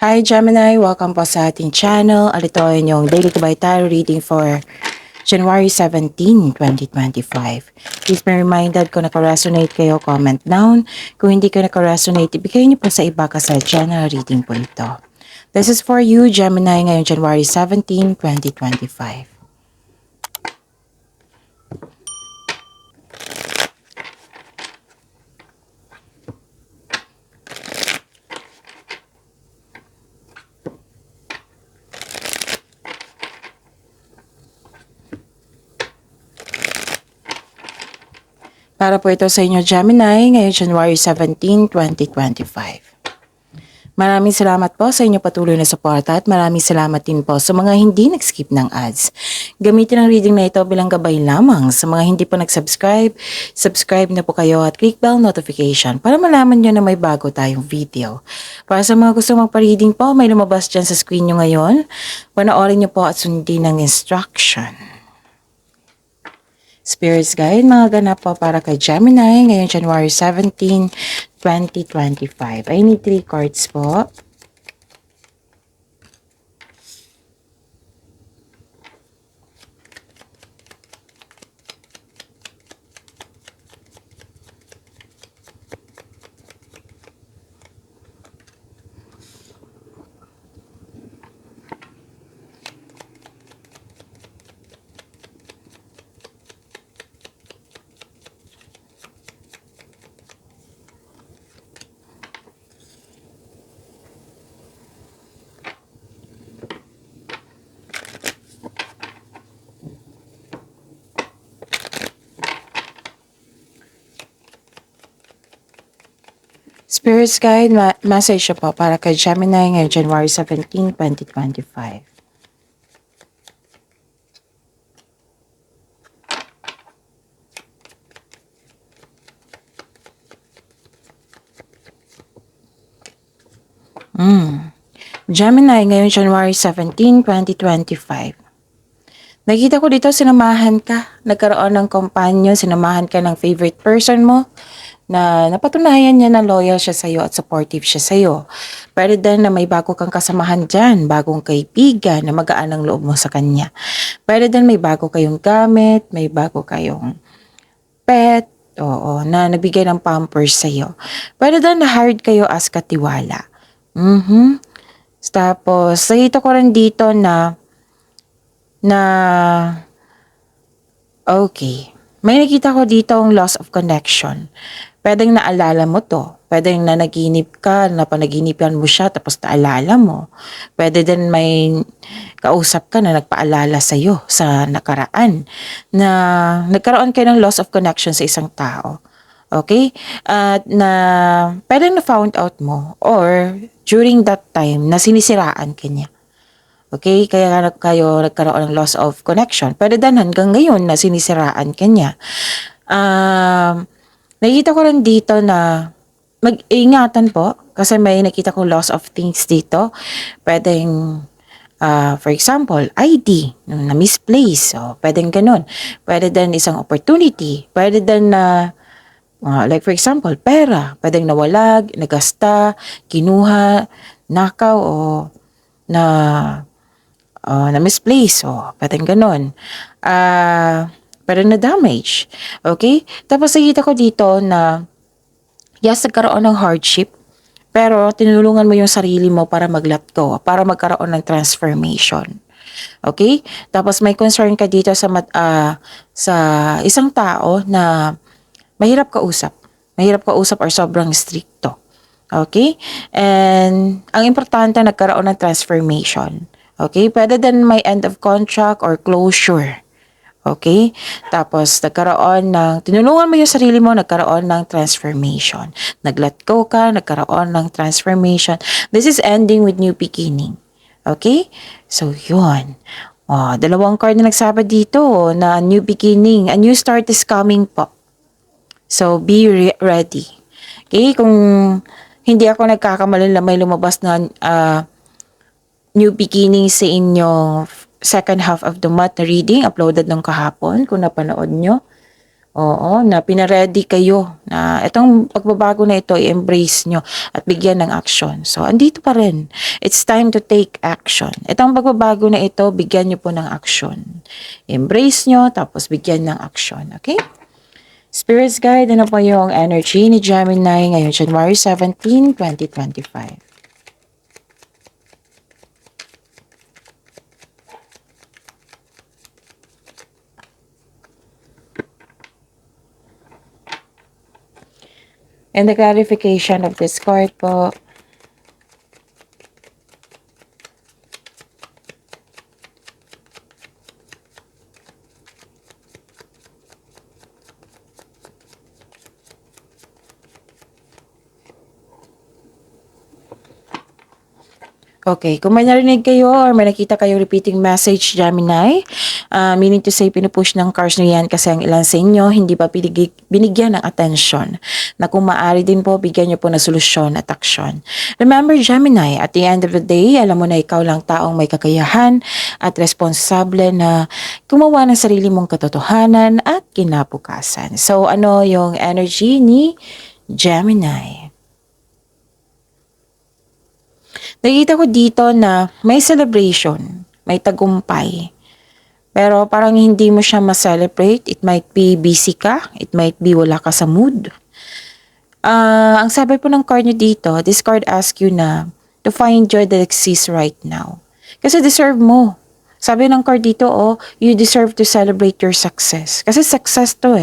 Hi Gemini! Welcome po sa ating channel. Ito ay inyong Daily Kabay Tarot reading for January 17, 2025. Please be reminded kung naka-resonate kayo, comment down. Kung hindi ka naka-resonate, ibigay niyo po sa iba kasi general reading po ito. This is for you, Gemini, ngayong January 17, 2025. Para po ito sa inyo, Gemini, ngayong January 17, 2025. Maraming salamat po sa inyong patuloy na suporta at maraming salamat din po sa mga hindi nag-skip ng ads. Gamitin ang reading na ito bilang gabay lamang sa mga hindi pa nag-subscribe. Subscribe na po kayo at click bell notification para malaman nyo na may bago tayong video. Para sa mga gusto magpa-reading po, may lumabas dyan sa screen nyo ngayon. Panoorin nyo po at sundin ang instruction. Spirits Guide, mga ganap po para kay Gemini ngayong January 17, 2025. I need 3 cards po. Spirits Guide, message po para kay Gemini ngayong January 17, 2025. Gemini ngayong January 17, 2025. Nakita ko dito, sinamahan ka. Nagkaroon ng companion, sinamahan ka ng favorite person mo na napatunayan niya na loyal siya sa'yo at supportive siya sa'yo. Pero din na may bago kang kasamahan dyan, bagong kaibigan na magaan ang loob mo sa kanya. Pero din may bago kayong gamit, may bago kayong pet, oo, na nabigay ng pampers sa'yo. Pero din na-hired kayo as katiwala. Tapos, nakita ko rin dito na okay. May nakita ko dito ang loss of connection. Pwedeng naalala mo to. Pwedeng na naginip ka, napanaginipan mo siya, tapos naalala mo. Pwede din may kausap ka na nagpaalala sa'yo sa nakaraan na nagkaroon kayo ng loss of connection sa isang tao. Okay? At na pwedeng na-found out mo or during that time na sinisiraan ka niya. Okay? Kaya kayo nagkaroon ng loss of connection. Pwede din hanggang ngayon na sinisiraan ka niya. Nakita ko rin dito na mag-ingatan po kasi may nakita ko loss of things dito. Pwedeng, for example, ID na misplace. So, pwedeng ganun. Pwede din isang opportunity. Pwede din na, like for example, pera. Pwedeng nawalag, nagasta, kinuha, nakaw, o na misplace. O, pwedeng ganun. Pero na-damage. Okay? Tapos nakita ko dito na yes, nagkaroon ng hardship, pero tinulungan mo yung sarili mo para mag-let go, para magkaroon ng transformation. Okay? Tapos may concern ka dito sa isang tao na mahirap kausap. Mahirap kausap or sobrang stricto. Okay? And ang importante, nagkaroon ng transformation. Okay? Pwede din may end of contract or closure. Okay? Tapos, tinulungan mo yung sarili mo, nagkaroon ng transformation. Nag-let go ka, nagkaroon ng transformation. This is ending with new beginning. Okay? So, yun. Dalawang card na nagsabi dito na new beginning. A new start is coming po. So, be ready. Okay? Kung hindi ako nagkakamali na may lumabas na new beginning sa inyong second half of the month na reading, uploaded ng kahapon, kung napanood nyo. Oo, na pina-ready kayo na itong pagbabago na ito i-embrace nyo at bigyan ng action. So, andito pa rin. It's time to take action. Itong pagbabago na ito, bigyan nyo po ng action. Embrace nyo, tapos bigyan ng action. Okay? Spirits Guide, ano po yung energy ni Gemini ngayon, January 17, 2025? And the clarification of this card po. Okay, kung may narinig kayo or may nakita kayong repeating message, Gemini, meaning to say, pinupush ng cards nyo yan kasi ang ilan sa inyo hindi pa binigyan ng atensyon na kung maaari din po, bigyan nyo po na solusyon at aksyon. Remember, Gemini, at the end of the day, alam mo na ikaw lang taong may kakayahan at responsable na gumawa ng sarili mong katotohanan at kinabukasan. So, ano yung energy ni Gemini? Nakita ko dito na may celebration, may tagumpay. Pero parang hindi mo siya ma-celebrate. It might be busy ka, it might be wala ka sa mood. Ang sabi po ng card nyo dito, this card asks you na to find joy that exists right now. Kasi deserve mo. Sabi ng card dito, you deserve to celebrate your success. Kasi success to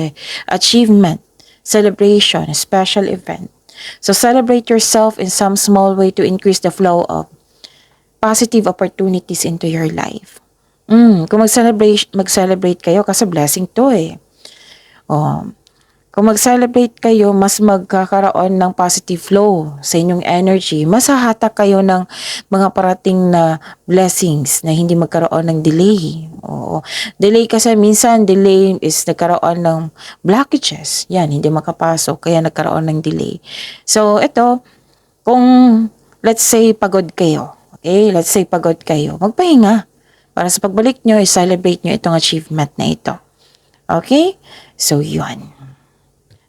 achievement, celebration, special event. So celebrate yourself in some small way to increase the flow of positive opportunities into your life. Kung mag-celebrate kayo kasi blessing to Kung mag-celebrate kayo, mas magkakaroon ng positive flow sa inyong energy. Mas hahatak kayo ng mga parating na blessings na hindi magkaroon ng delay. Delay kasi minsan, delay is nagkaroon ng blockages. Yan, hindi makapasok, kaya nagkaroon ng delay. So, ito, kung let's say pagod kayo. Okay, let's say pagod kayo. Magpahinga. Para sa pagbalik nyo, i-celebrate nyo itong achievement na ito. Okay? So, yun.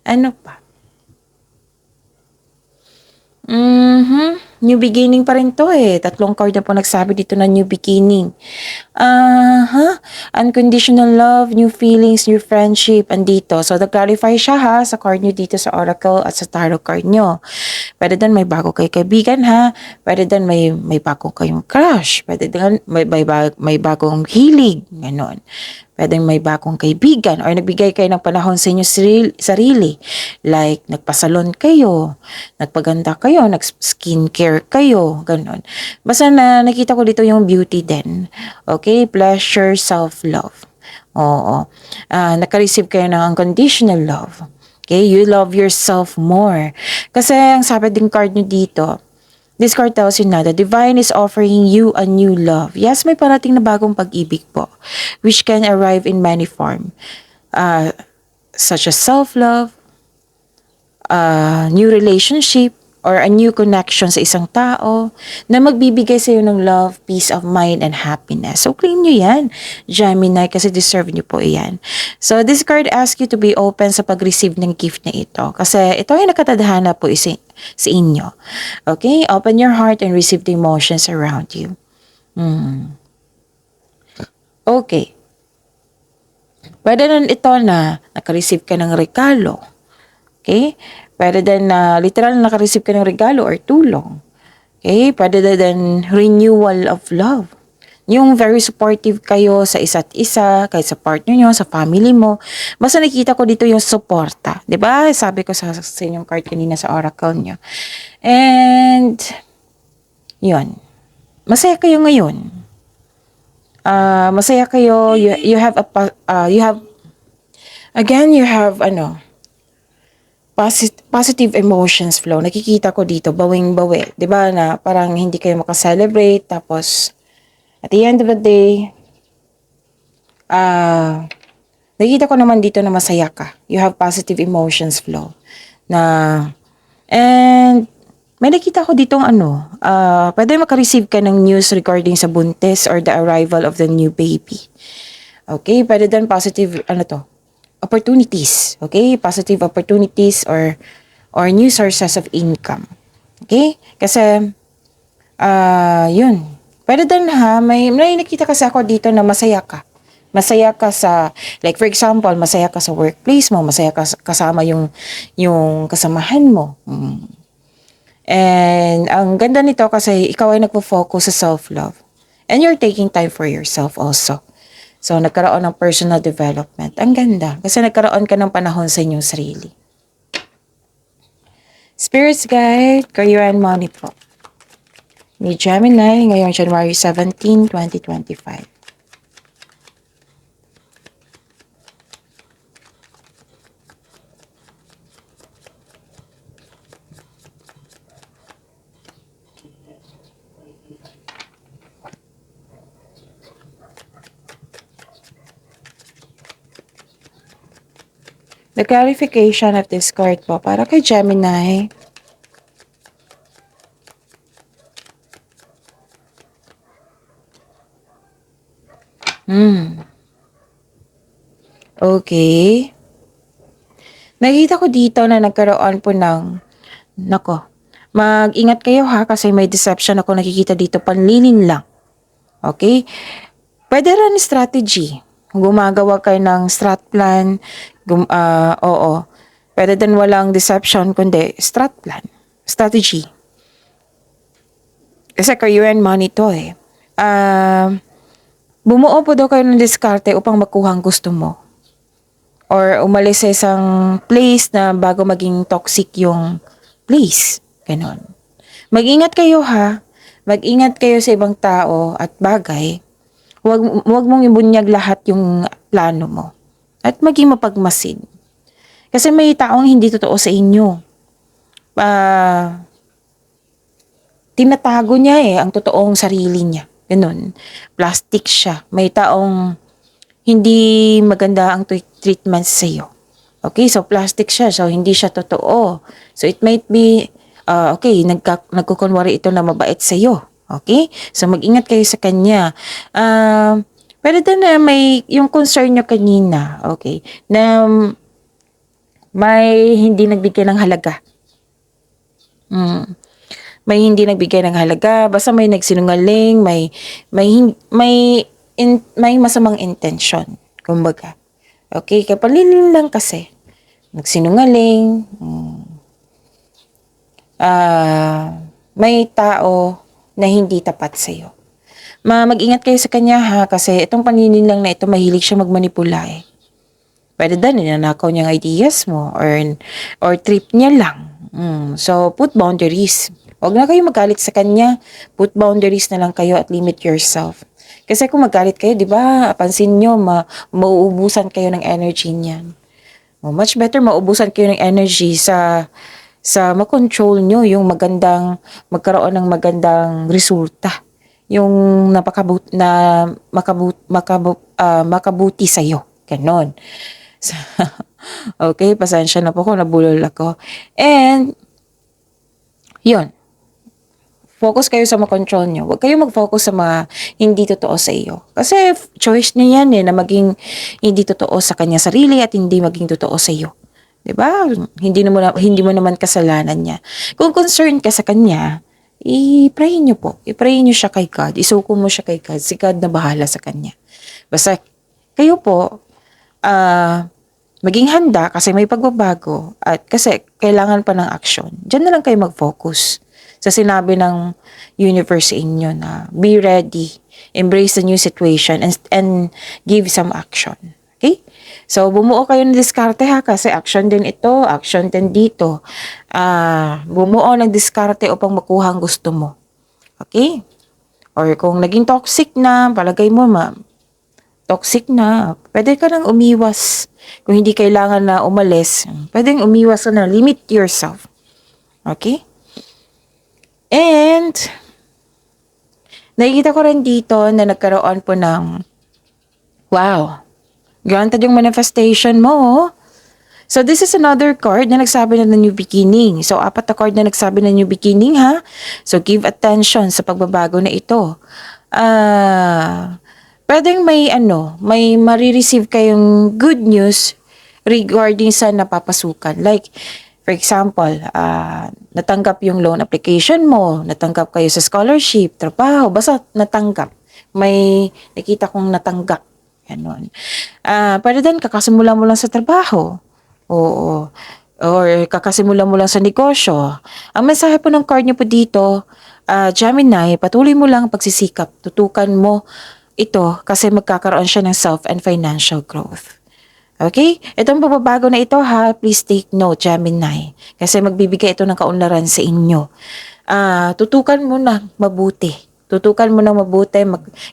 Ano pa? New beginning pa rin to Tatlong card na po nagsabi dito na new beginning. Unconditional love, new feelings, new friendship, andito. So, nag-clarify siya sa card nyo dito sa Oracle at sa Tarot card nyo. Pwede din may bago kayo kaibigan Pwede din may bago kayong crush. Pwede din may bagong hilig. Ganon. Pwedeng may bagong kaibigan or nagbigay kayo ng panahon sa inyo sarili. Like, nagpasalon kayo, nagpaganda kayo, nag-skincare kayo, ganon. Basta na nakita ko dito yung beauty din. Okay? Pleasure, self-love. Oo. Naka-receive kayo ng unconditional love. Okay? You love yourself more. Kasi ang sabi din card nyo dito, this card tells you na the divine is offering you a new love. Yes, may parating na bagong pag-ibig po, which can arrive in many forms, such as self-love, new relationship, or a new connection sa isang tao na magbibigay sa iyo ng love, peace of mind, and happiness. So, claim nyo yan, Gemini, kasi deserve nyo po yan. So, this card asks you to be open sa pag-receive ng gift na ito. Kasi ito ay nakatadhana po sa inyo. Okay? Open your heart and receive the emotions around you. Okay. Pwede na ito na naka-receive ka ng regalo. Okay? Pwede din na literal na naka-receive ka ng regalo or tulong. Okay? Pwede din renewal of love. Yung very supportive kayo sa isa't isa, kahit sa partner nyo, sa family mo. Basta nakita ko dito yung suporta. Diba? Sabi ko sa inyong card kanina sa oracle nyo. And, yun. Masaya kayo ngayon. Masaya kayo. You have positive emotions flow. Nakikita ko dito, bawing-bawi. Diba na parang hindi kayo makaselebrate. Tapos, at the end of the day, nakikita ko naman dito na masaya ka. You have positive emotions flow. And, may nakita ko ditong pwede makareceive ka ng news regarding sa buntis or the arrival of the new baby. Okay, pwede din positive, opportunities, okay? Positive opportunities or new sources of income. Okay? Kasi yun. Pwede din ha, may nakita kasi ako dito na masaya ka. Masaya ka sa, like for example, masaya ka sa workplace mo, masaya ka kasama yung kasamahan mo. And ang ganda nito kasi ikaw ay nagpo-focus sa self-love. And you're taking time for yourself also. So, nagkaroon ng personal development. Ang ganda. Kasi nagkaroon ka ng panahon sa inyong sarili. Spirits Guide, Career and Money po. Ni Gemini ngayong January 17, 2025. The clarification of this card po para kay Gemini. Okay. Nakita ko dito na nagkaroon po ng, nako, mag-ingat kayo ha kasi may deception ako nakikita dito, panlilin lang. Okay? Pwede rin strategy. Gumagawa kayo ng strat plan. Oo. Pwede din walang deception, kundi strat plan. Strategy. Kasi career and money to eh. Bumuo po daw kayo ng diskarte upang makuha ang gusto mo. Or umalis sa isang place na bago maging toxic yung place. Ganon. Mag-ingat kayo ha. Mag-ingat kayo sa ibang tao at bagay. Huwag mong ibunyag lahat yung plano mo. At maging mapagmasid. Kasi may taong hindi totoo sa inyo. Tinatago niya ang totoong sarili niya. Ganun. Plastic siya. May taong hindi maganda ang treatment sa iyo. Okay, so plastic siya. So hindi siya totoo. So it might be, okay, nagkukunwari ito na mabait sa iyo. Okay? So mag-ingat kayo sa kanya. Pwede din na may yung concern nyo kanina, okay, na may hindi nagbigay ng halaga. May hindi nagbigay ng halaga, basta may nagsinungaling, may masamang intention, kumbaga. Okay, kapalilin lang kasi. Nagsinungaling, may tao na hindi tapat sa iyo. Mag-ingat kayo sa kanya ha, kasi itong paninin lang na ito, mahilig siya magmanipula eh. Pwede din, ninanakaw niyang ideas mo or trip niya lang. So, put boundaries. Huwag na kayo magalit sa kanya. Put boundaries na lang kayo at limit yourself. Kasi kung magalit kayo, di ba, pansin nyo, mauubusan kayo ng energy niyan. Much better mauubusan kayo ng energy sa makontrol nyo yung magkaroon ng magandang resulta. Yung makabuti sa'yo. Ganon. So, okay, pasensya na po kung nabulol ako. And, yun. Focus kayo sa makontrol nyo. Huwag kayo mag-focus sa mga hindi totoo sa iyo. Kasi choice niya yan na maging hindi totoo sa kanya sarili at hindi maging totoo sa iyo. Diba? Hindi mo naman kasalanan niya. Kung concerned ka sa kanya, i-pray nyo po. I-pray nyo siya kay God. Isuko mo siya kay God. Si God na bahala sa kanya. Basta kayo po, maging handa kasi may pagbabago at kasi kailangan pa ng action. Diyan na lang kayo mag-focus sa sinabi ng universe sa inyo na be ready, embrace the new situation and give some action. Okay? So, bumuo kayo ng diskarte ha kasi action din ito, action din dito. Bumuo ng diskarte upang makuha ang gusto mo. Okay? Or kung naging toxic na, palagay mo toxic na, pwede ka nang umiwas. Kung hindi kailangan na umalis, pwedeng umiwas ka na, limit yourself. Okay? And, nakikita ko rin dito na nagkaroon po ng, wow, granted yung manifestation mo. So, this is another card na nagsabi na new beginning. So, 4 na card na nagsabi na new beginning ha. So, give attention sa pagbabago na ito. Pwedeng may marireceive kayong good news regarding sa napapasukan. Like, for example, natanggap yung loan application mo, natanggap kayo sa scholarship, trabaho, basta natanggap. May nakita kong natanggap. Ganon. Pero then, kakasimula mo lang sa trabaho. Oo. Or kakasimula mo lang sa negosyo. Ang mensahe po ng card niyo po dito, Gemini, patuloy mo lang ang pagsisikap. Tutukan mo ito kasi magkakaroon siya ng self and financial growth. Okay? Itong pagbabago na ito ha, please take note, Gemini. Kasi magbibigay ito ng kaunlaran sa inyo. Tutukan mo na mabuti. Tutukan mo na mabuti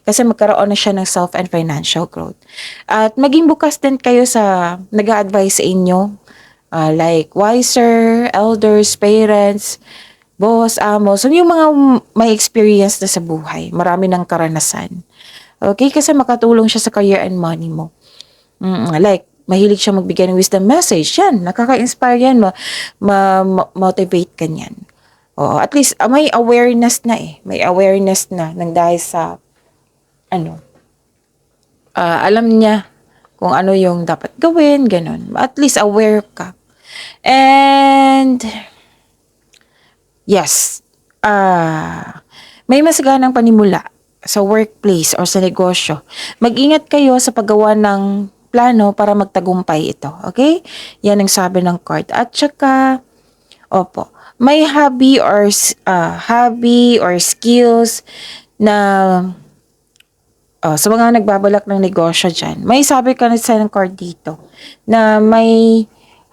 kasi magkaroon na siya ng self and financial growth. At maging bukas din kayo sa nag-a-advise sa inyo. Like wiser, elders, parents, boss, amo. So yung mga may experience na sa buhay. Marami ng karanasan. Okay? Kasi makatulong siya sa career and money mo. Like, mahilig siya magbigay ng wisdom message. Yan, nakaka-inspire yan. Motivate ka niyan. Oo, at least may awareness na eh. May awareness na nang dahil sa alam niya kung ano yung dapat gawin, ganun. At least aware ka. And yes, may masaganang panimula sa workplace or sa negosyo. Mag-ingat kayo sa paggawa ng plano para magtagumpay ito. Okay? Yan ang sabi ng card. At saka, may hobby or skills na sa mga nagbabalak ng negosyo dyan. May sabi ka na sa card dito na may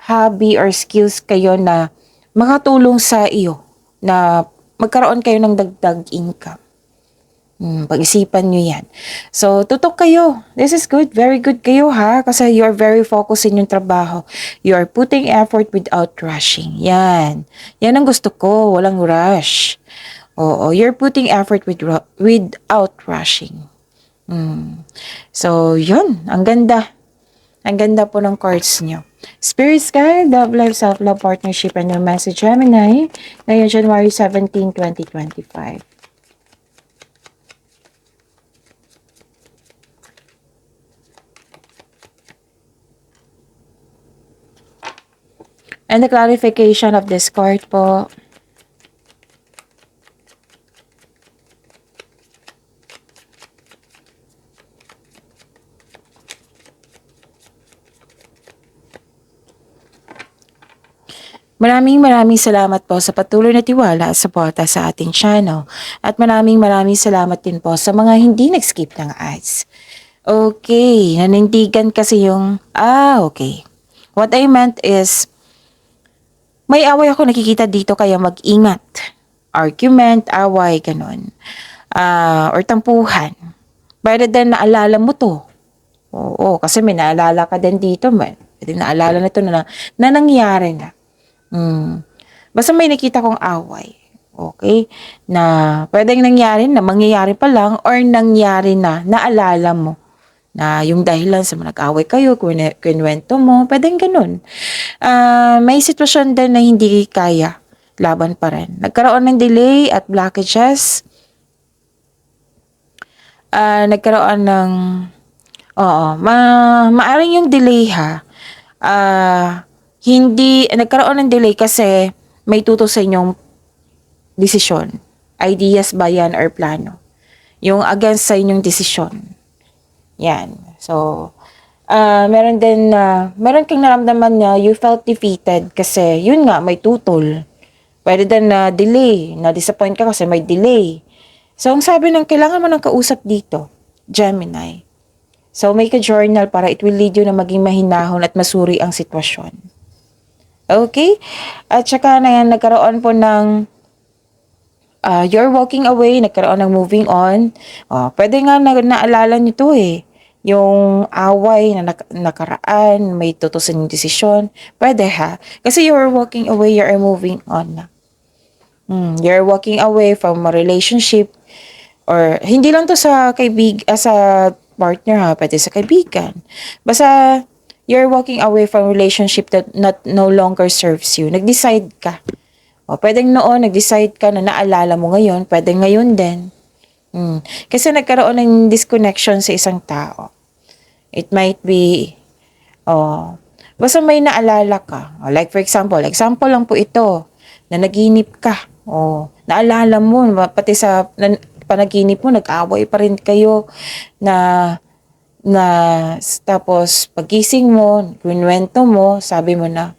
hobby or skills kayo na makatulong sa iyo na magkaroon kayo ng dagdag income. Pag-isipan nyo yan. So, tutok kayo. This is good. Very good kayo ha. Kasi you're very focused in yung trabaho. You're putting effort without rushing. Yan. Yan ang gusto ko. Walang rush. Oo. You're putting effort without rushing. So, yun. Ang ganda. Ang ganda po ng cards nyo. Spirit Sky, Love Life, Self-Love, Partnership, and your message, Gemini. Ngayon, January 17, 2025. And the clarification of this card po. Maraming salamat po sa patuloy na tiwala at suporta sa ating channel. At maraming salamat din po sa mga hindi nag-skip ng ads. Okay, nanindigan kasi yung, okay. What I meant is, may away ako nakikita dito kaya mag-ingat. Argument, away, ganun. Or tampuhan. Better than naalala mo to. Oo, kasi may naalala ka din dito. Pwede naalala na to na nangyari na. Basta may nakita kong away. Okay? Na pwedeng nangyari na, mangyayari pa lang, or nangyari na, naalala mo. Na yung dahilan sa nag-away kayo, kinwento mo, pwedeng ganun. May sitwasyon din na hindi kaya, laban pa rin. Nagkaroon ng delay at blockages. Nagkaroon ng, maaring yung delay ha, nagkaroon ng delay kasi may tutok sa inyong desisyon. Ideas ba yan or plano? Yung against sa inyong desisyon. Yan. So, meron kang naramdaman na you felt defeated kasi yun nga, may tutol. Pwede din na delay, na-disappoint ka kasi may delay. So, ang sabi ng kailangan mo ng kausap dito, Gemini. So, make a journal para it will lead you na maging mahinahon at masuri ang sitwasyon. Okay? At saka nagkaroon po ng you're walking away, nagkaroon ng moving on. Pwede nga naalala nyo to eh. Yung away na nakaraan, may tutusin yung desisyon. Pwede ha. Kasi you're walking away, you're moving on na. You're walking away from a relationship or hindi lang to sa sa partner ha, pwede sa kaibigan. Basta you're walking away from a relationship that no longer serves you. Nag-decide ka. Pwedeng noon, nag-decide ka na naalala mo ngayon, pwede ngayon din. Kasi nagkaroon ng disconnection sa isang tao. It might be, Basta may naalala ka. Like for example lang po ito, na naginip ka. Naalala mo, pati sa panaginip mo, nag-away pa rin kayo na na tapos pagising mo, kinuwento mo, sabi mo na,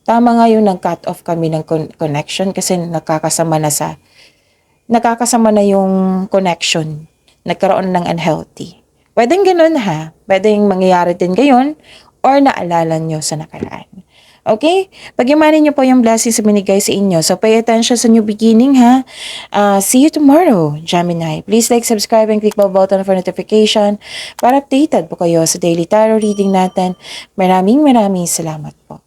tama nga yung nag-cut off kami ng connection kasi nakakasama na yung connection. Nagkaroon ng unhealthy. Pwedeng ganun ha. Pwedeng mangyayari din gayon or naalala nyo sa nakaraan. Okay? Pag-imanin nyo po yung blessings na binigay sa inyo. So, pay attention sa new beginning ha. See you tomorrow, Gemini. Please like, subscribe, and click the button for notification para updated po kayo sa daily tarot reading natin. Maraming salamat po.